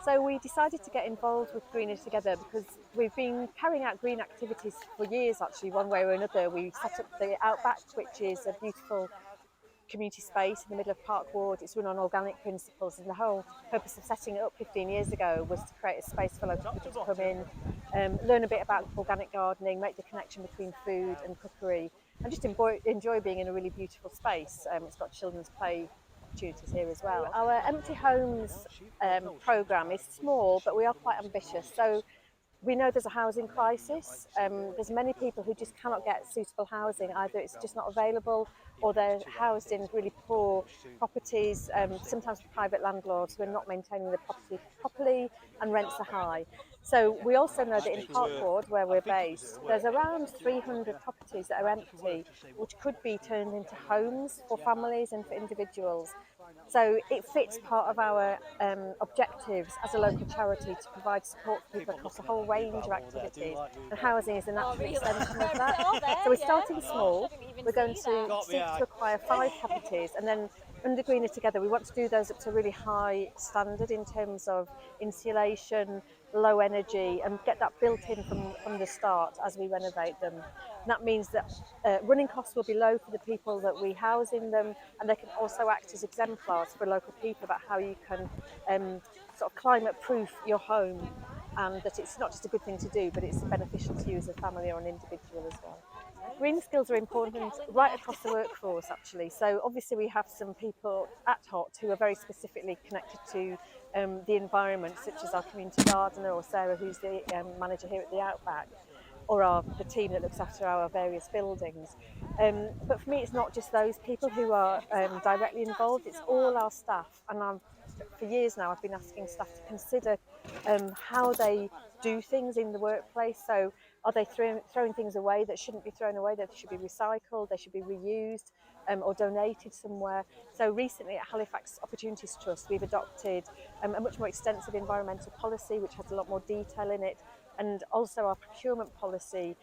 So we decided to get involved with Greener Together because we've been carrying out green activities for years actually, one way or another. We set up the Outback, which is a beautiful community space in the middle of Park Ward. It's run on organic principles, and the whole purpose of setting it up 15 years ago was to create a space for local people to come in, learn a bit about organic gardening, make the connection between food and cookery, and just enjoy being in a really beautiful space. It's got children's play opportunities here as well. Our empty homes programme is small, but we are quite ambitious. So we know there's a housing crisis. There's many people who just cannot get suitable housing. Either it's just not available, or they're housed in really poor properties, sometimes private landlords who are not maintaining the property properly, and rents are high. So we also know that in Park Ward, where we're based, there's around 300 properties that are empty, which could be turned into homes for families and for individuals. So it fits part of our objectives as a local charity to provide support for people across a whole range of activities, and housing is a natural extension of that. So we're starting small. We're going to seek to acquire 5 properties, and then under Greener Together we want to do those up to a really high standard in terms of insulation, low energy, and get that built in from the start as we renovate them. And that means that running costs will be low for the people that we house in them, and they can also act as exemplars for local people about how you can sort of climate proof your home, and that it's not just a good thing to do, but it's beneficial to you as a family or an individual as well. Green skills are important right across the workforce actually. So obviously we have some people at HOT who are very specifically connected to the environment, such as our community gardener, or Sarah, who's the manager here at the Outback, or the team that looks after our various buildings. But for me, it's not just those people who are directly involved, it's all our staff. And for years now, I've been asking staff to consider how they do things in the workplace. So are they throwing things away that shouldn't be thrown away, that should be recycled, they should be reused, or donated somewhere? So recently at Halifax Opportunities Trust, we've adopted a much more extensive environmental policy, which has a lot more detail in it. And also our procurement policy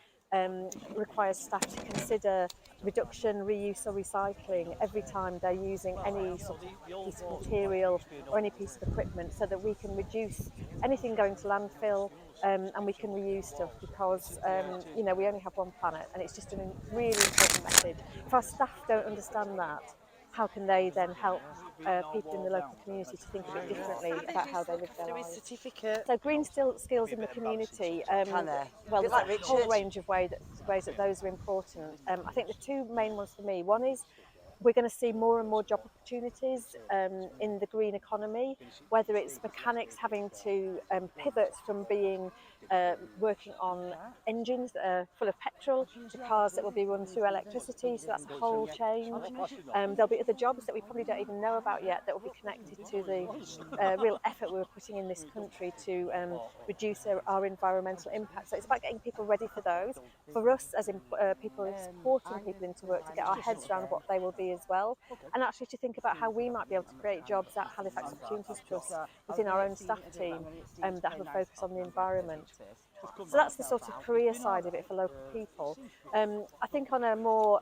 requires staff to consider reduction, reuse or recycling every time they're using any sort of piece of material or any piece of equipment, so that we can reduce anything going to landfill, and we can reuse stuff, because you know, we only have one planet, and it's just a really important message. If our staff don't understand that, how can they then help people in the local community to think a bit differently about how they live their lives? So green skills in the community, well, there's a whole range of ways that those are important. I think the 2 main ones for me, one is we're going to see more and more job opportunities in the green economy, whether it's mechanics having to pivot from being working on engines that are full of petrol to cars that will be run through electricity. So that's a whole change. There'll be other jobs that we probably don't even know about yet that will be connected to the real effort we're putting in this country to reduce our environmental impact. So it's about getting people ready for those. For us as people supporting people into work, to get our heads around what they will be as well, and actually to think about how we might be able to create jobs at Halifax Opportunities Trust within our own staff team that have a focus on the environment. So that's the sort of career side of it for local people. I think on a more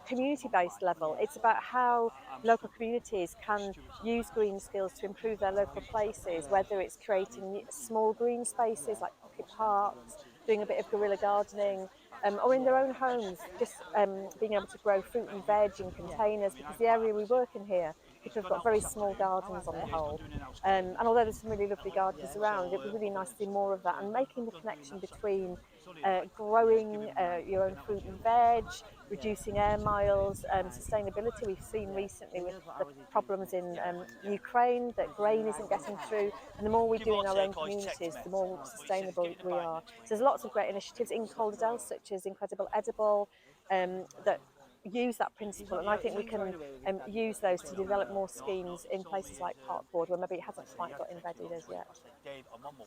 community-based level, it's about how local communities can use green skills to improve their local places, whether it's creating small green spaces like pocket parks, doing a bit of guerrilla gardening, or in their own homes, just being able to grow fruit and veg in containers, because the area we work in here, people have got very small gardens on the whole. And although there's some really lovely gardens around, it'd be really nice to do more of that, and making the connection between growing your own fruit and veg, reducing air miles, sustainability. We've seen recently with the problems in Ukraine that grain isn't getting through, and the more we do in our own communities, the more sustainable we are. So there's lots of great initiatives in Calderdale, such as Incredible Edible, that use that principle, and I think we can use those to develop more schemes in places like Park Ward, where maybe it hasn't quite got embedded as yet.